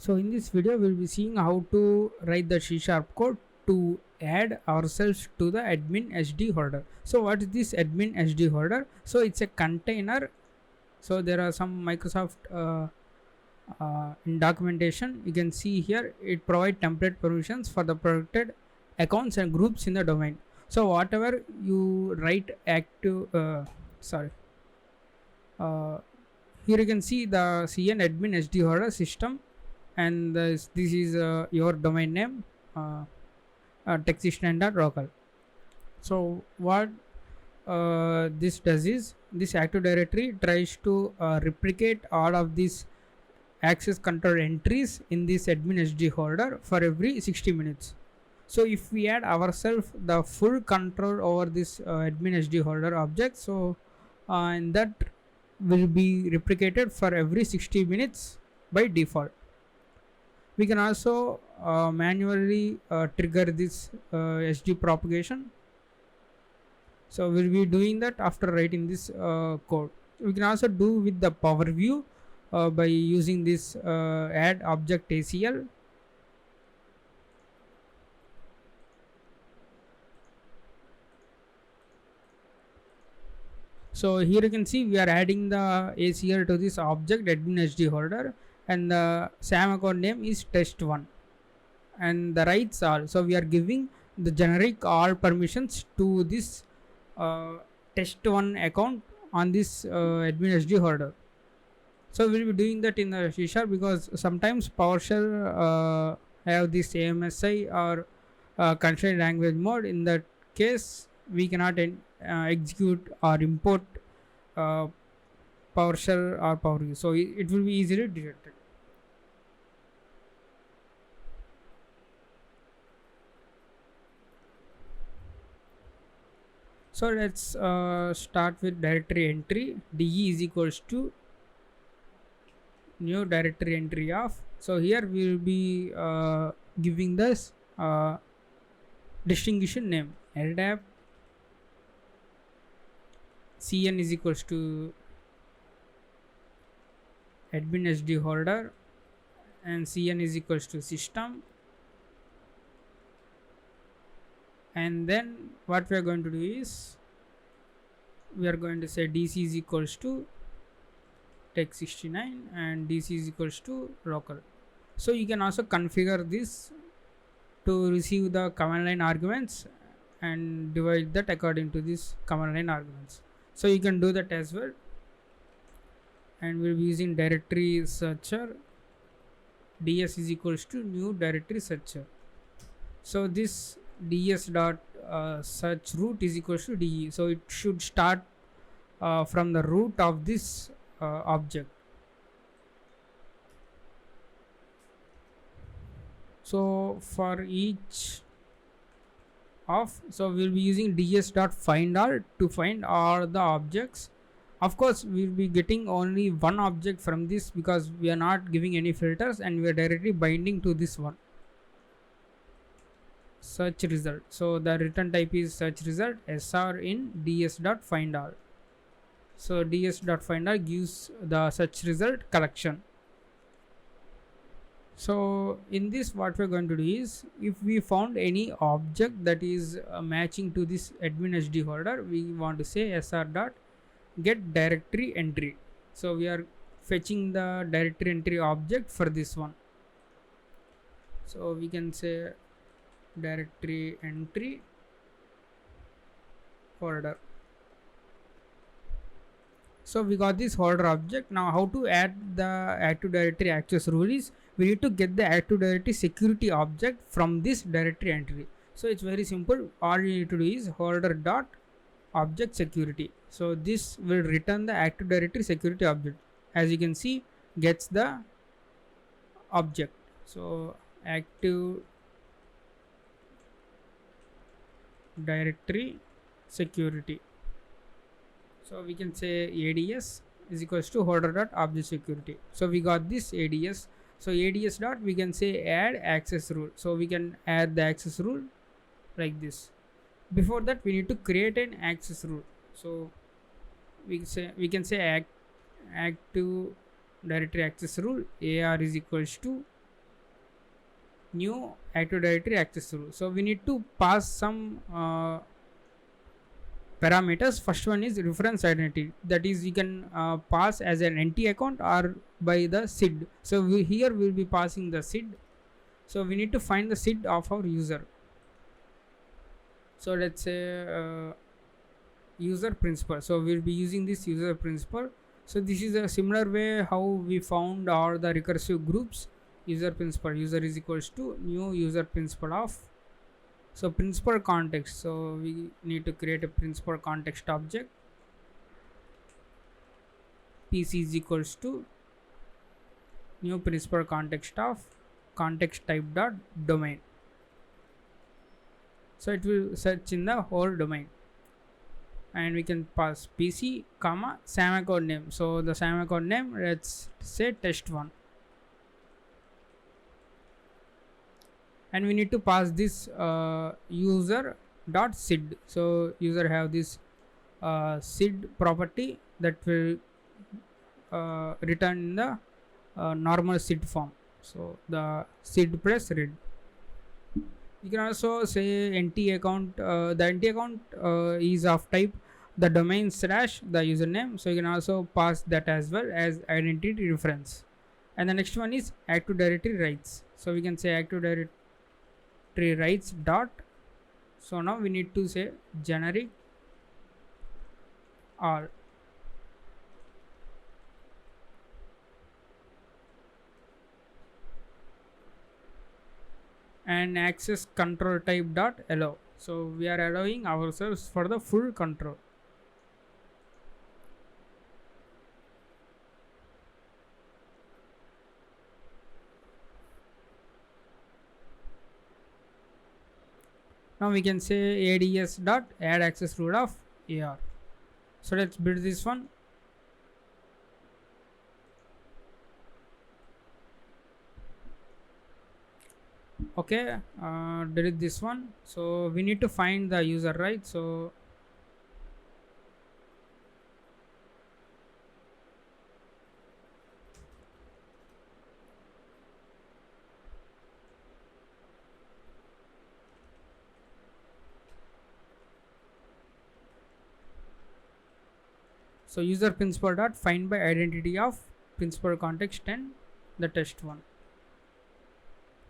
So in this video we'll be seeing how to write the C# code to add ourselves to the AdminSDHolder. So what is this AdminSDHolder? So it's a container. So there are some Microsoft in documentation you can see here it provide template permissions for the protected accounts and groups in the domain. So whatever you write here you can see the CN AdminSDHolder system, and this is your domain name, textstandard.local. So what this does is this Active Directory tries to replicate all of these access control entries in this AdminSDHolder for every 60 minutes. So if we add ourselves the full control over this AdminSDHolder object, so and that will be replicated for every 60 minutes by default. We can also manually trigger this SD propagation. So we'll be doing that after writing this code. We can also do with the power view by using this add Object Acl. So here you can see we are adding the ACL to this object AdminSDHolder, and the SAM account name is test1, and the rights all. So we are giving the generic all permissions to this test1 account on this AdminSDHolder. So we'll be doing that in the C# because sometimes PowerShell have this AMSI or constrained language mode. In that case, we cannot execute or import PowerShell or PowerView. So it will be easily detected. So let's start with directory entry. DE is equals to new directory entry of. So here we will be giving this distinguishing name LDAP. CN is equals to AdminSDHolder, and CN is equals to system. And then what we are going to do is we are going to say DC is equals to text69 and DC is equals to local. So you can also configure this to receive the command line arguments and divide that according to this command line arguments. So you can do that as well. And we'll be using directory searcher. DS is equals to new directory searcher. So this ds dot search root is equals to DE. So it should start from the root of this object. So for each of, so we'll be using ds dot find all to find all the objects. Of course we'll be getting only one object from this because we are not giving any filters and we are directly binding to this one. Search result. So the return type is search result SR in ds.findAll. So ds.findAll gives the search result collection. So in this what we're going to do is if we found any object that is matching to this AdminSDHolder, we want to say SR dot get directory entry. So we are fetching the directory entry object for this one. So we can say directory entry folder. So we got this holder object. Now how to add the Active Directory access rule is we need to get the Active Directory security object from this directory entry. So it's very simple. All you need to do is holder dot object security. So this will return the Active Directory security object. As you can see, gets the object. So Active Directory security. So we can say ADS is equals to holder dot object security. So we got this ADS. So ADS dot we can say add access rule. So we can add the access rule like this. Before that we need to create an access rule. So we can say active directory access rule AR is equals to new Active Directory access rule. So we need to pass some parameters. First one is reference identity, that is you can pass as an NT account or by the SID. So here we will be passing the SID. So we need to find the SID of our user. So let's say user principal. So we'll be using this user principal. So this is a similar way how we found all the recursive groups. User principal, user is equals to new user principal of, so principal context. So we need to create a principal context object. PC is equals to new principal context of context type dot domain. So it will search in the whole domain, and we can pass PC comma SAM account name. So the SAM account name, let's say test1, and we need to pass this user dot SID. So user have this SID property that will return in the normal SID form. So the SID press read. You can also say NT account. The NT account is of type the domain slash the username. So you can also pass that as well as identity reference. And the next one is Active Directory rights. So we can say Active Directory rights dot. So now we need to say generic all. And access control type dot allow. So we are allowing ourselves for the full control. Now we can say ads dot add access rule of AR. So let's build this one. Okay, delete this one. So we need to find the user, right? So user principal dot find by identity of principal context and the test one.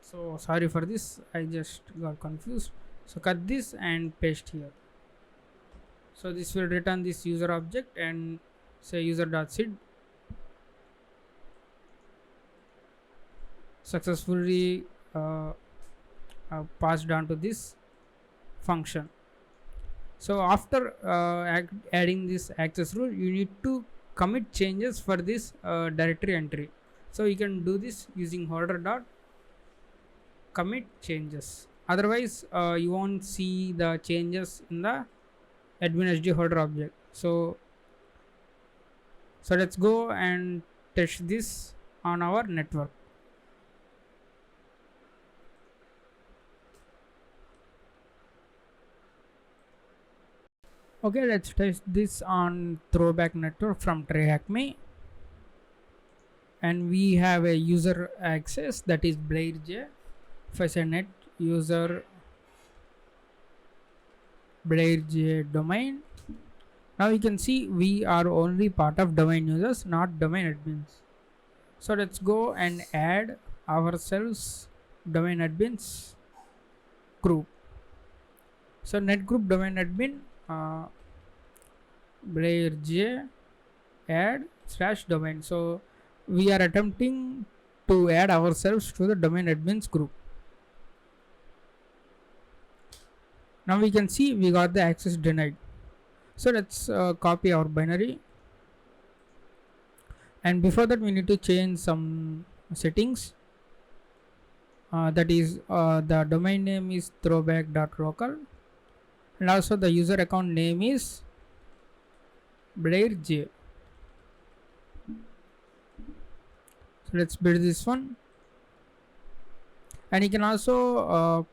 So sorry for this, I just got confused. So cut this and paste here. So this will return this user object and say user.sid successfully passed on to this function. So after adding this access rule, you need to commit changes for this directory entry. So you can do this using holder dot commit changes. Otherwise you won't see the changes in the AdminSDHolder object. So let's go and test this on our network. Okay, let's test this on throwback network from TryHackMe, and we have a user access that is BlairJ. If I say net user BlairJ domain, now you can see we are only part of domain users, not domain admins. So let's go and add ourselves domain admins group. So net group domain admin BlairJ add / domain. So we are attempting to add ourselves to the domain admins group. Now we can see we got the access denied. So let's copy our binary, and before that we need to change some settings. That is the domain name is throwback.local, and also the user account name is BlairJ. So let's build this one, and you can also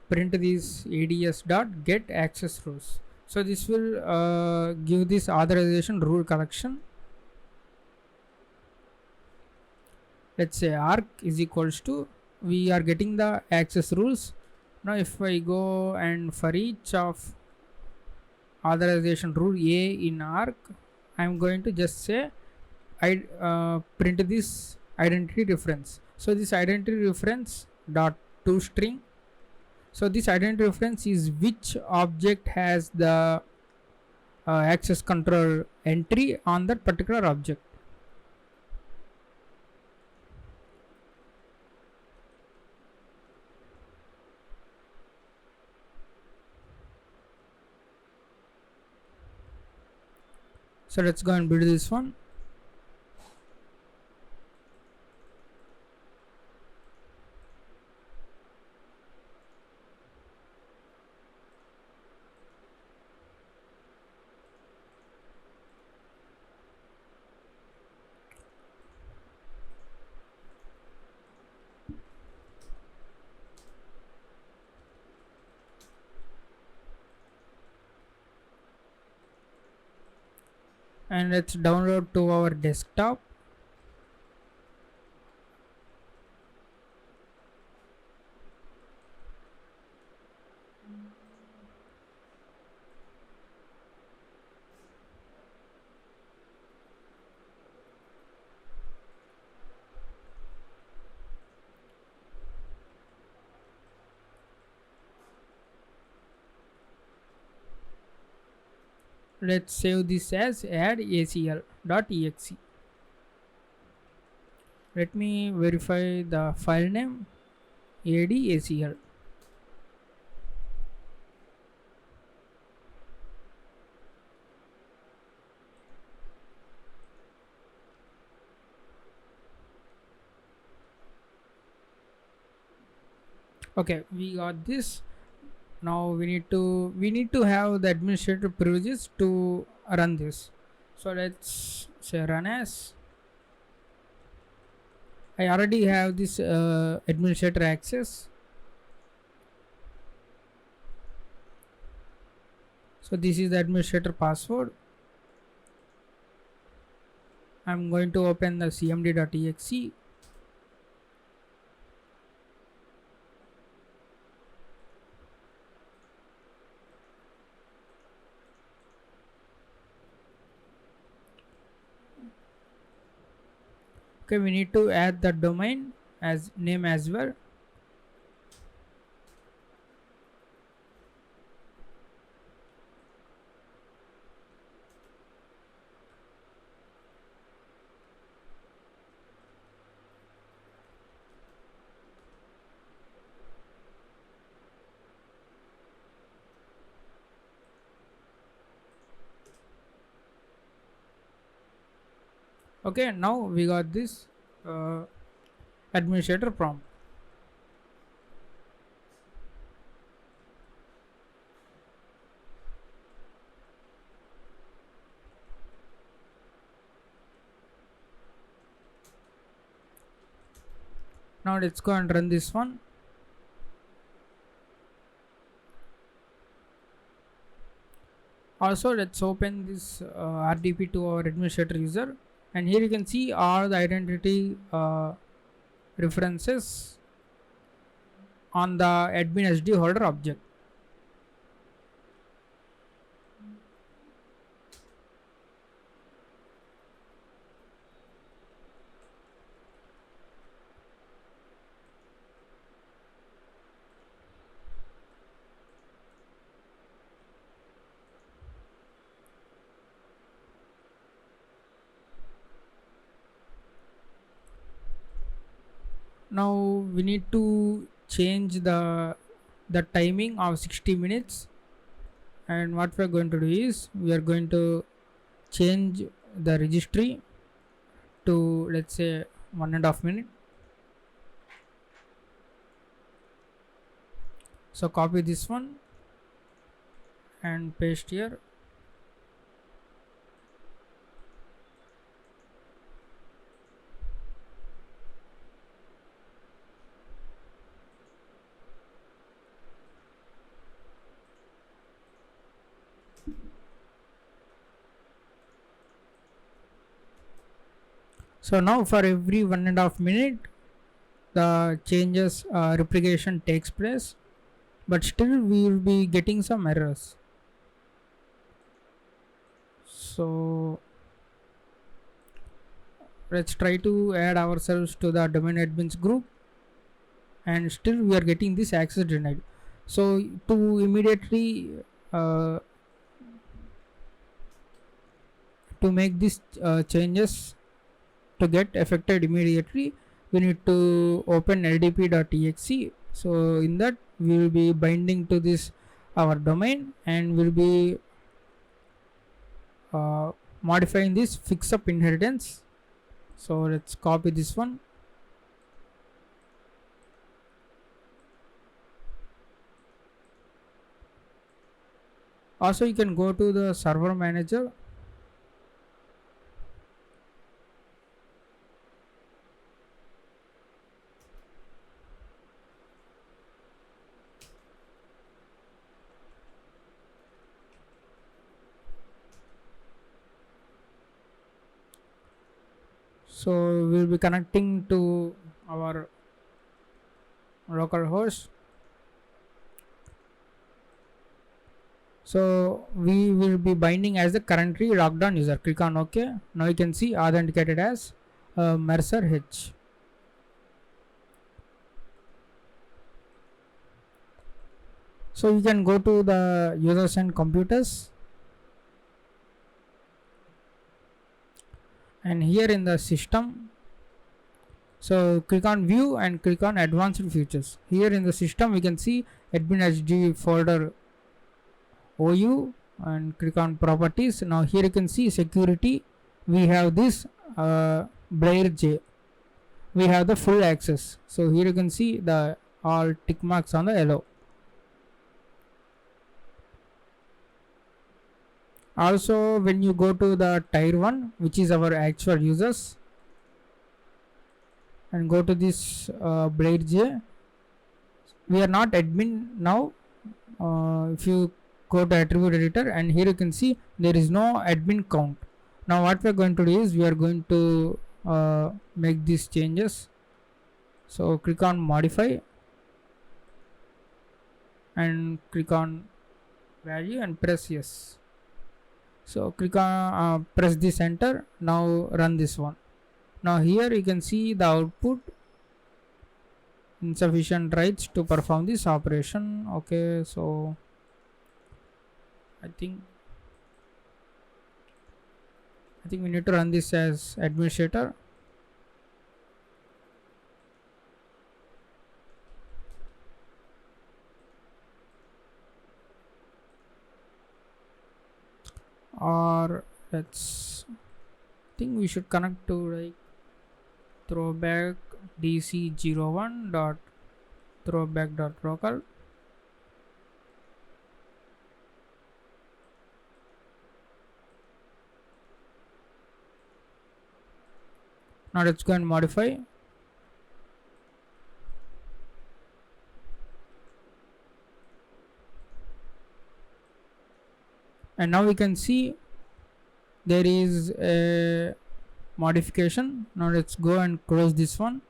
print these ads dot get access rules. So this will give this authorization rule collection. let's say arc is equals to, we are getting the access rules. Now if I go and for each of authorization rule A in arc, I'm going to just say I print this identity reference. So this identity reference dot to string. So this identity reference is which object has the access control entry on that particular object. So let's go and build this one. And let's download to our desktop. Let's save this as adacl.exe. Let me verify the file name adacl. Okay, we got this. Now we need to have the administrator privileges to run this. So let's say run as. I already have this administrator access. So this is the administrator password. I'm going to open the cmd.exe. Okay, we need to add the domain as name as well. Okay, now we got this administrator prompt. Now let's go and run this one. Also let's open this RDP to our administrator user, and here you can see all the identity references on the AdminSDHolder object. Now we need to change the timing of 60 minutes, and what we are going to do is we are going to change the registry to, let's say, 1.5 minute. So copy this one and paste here. So So now for every 1.5 minute the changes replication takes place, but still we will be getting some errors. So let's try to add ourselves to the domain admins group, and still we are getting this access denied. So to immediately to make these changes to get affected immediately, we need to open ldp.exe. So in that we will be binding to this our domain, and we'll be modifying this fix up inheritance. So let's copy this one. Also you can go to the server manager, so we'll be connecting to our local host. So we will be binding as the currently logged on user. Click on OK. Now you can see authenticated as Mercer H. So you can go to the users and computers, and here in the system, so click on view and click on advanced features. Here in the system we can see AdminSDHolder OU, and click on properties. Now here you can see security. We have this Blair J. We have the full access. So here you can see the all tick marks on the yellow. Also when you go to the tier 1, which is our actual users, and go to this Blair J, we are not admin now. If you go to attribute editor, and here you can see there is no admin count. Now what we are going to do is we are going to make these changes. So click on modify and click on value and press yes. So click on press this enter. Now run this one. Now here you can see the output insufficient rights to perform this operation. Okay, so I think we need to run this as administrator. Or let's think we should connect to like throwback dc01 dot throwback dot local. Now let's go and modify. And now we can see there is a modification. Now let's go and close this one.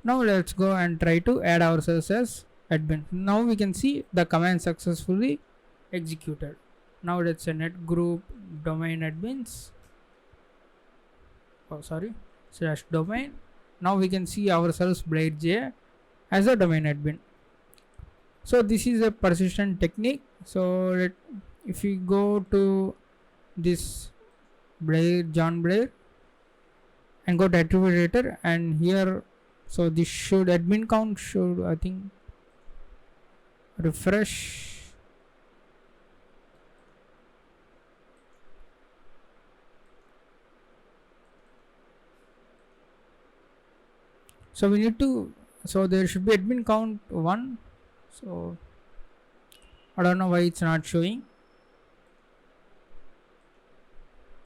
Now let's go and try to add ourselves as admin. Now we can see the command successfully executed. Now let's say net group domain admins. /domain. Now we can see ourselves Blair J as a domain admin. So this is a persistent technique. So if we go to this John Blair and go to attribute editor, and here, so this should admin count should, I think, refresh. So we need to, so there should be admin count 1. So I don't know why it's not showing,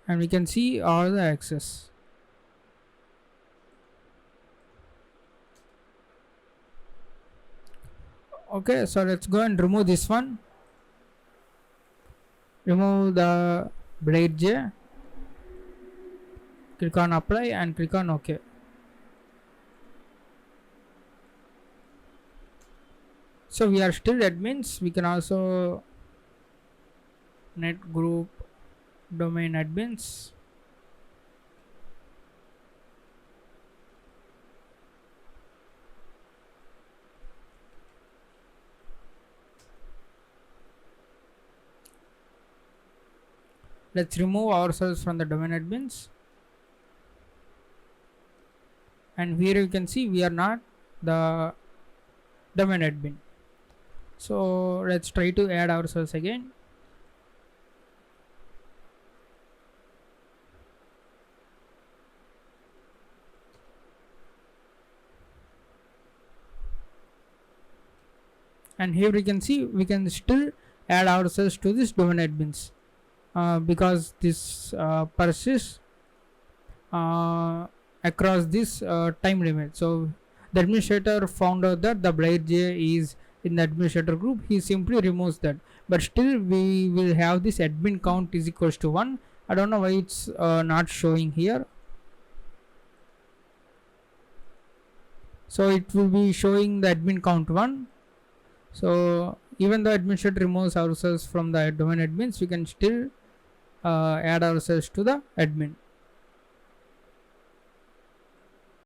and we can see all the access. Okay, so let's go and remove this one. Remove the Blair J. click on apply and click on OK. So we are still admins. We can also net group domain admins. Let's remove ourselves from the domain admins, and here you can see we are not the domain admin. So let's try to add ourselves again. And here we can see we can still add ourselves to this domain admins because this persists across this time limit. So the administrator found out that the Blair J is in the administrator group. He simply removes that, but still we will have this admin count is equals to 1. I don't know why it's not showing here. So it will be showing the admin count 1. So even though administrator removes ourselves from the domain admins, we can still add ourselves to the admin.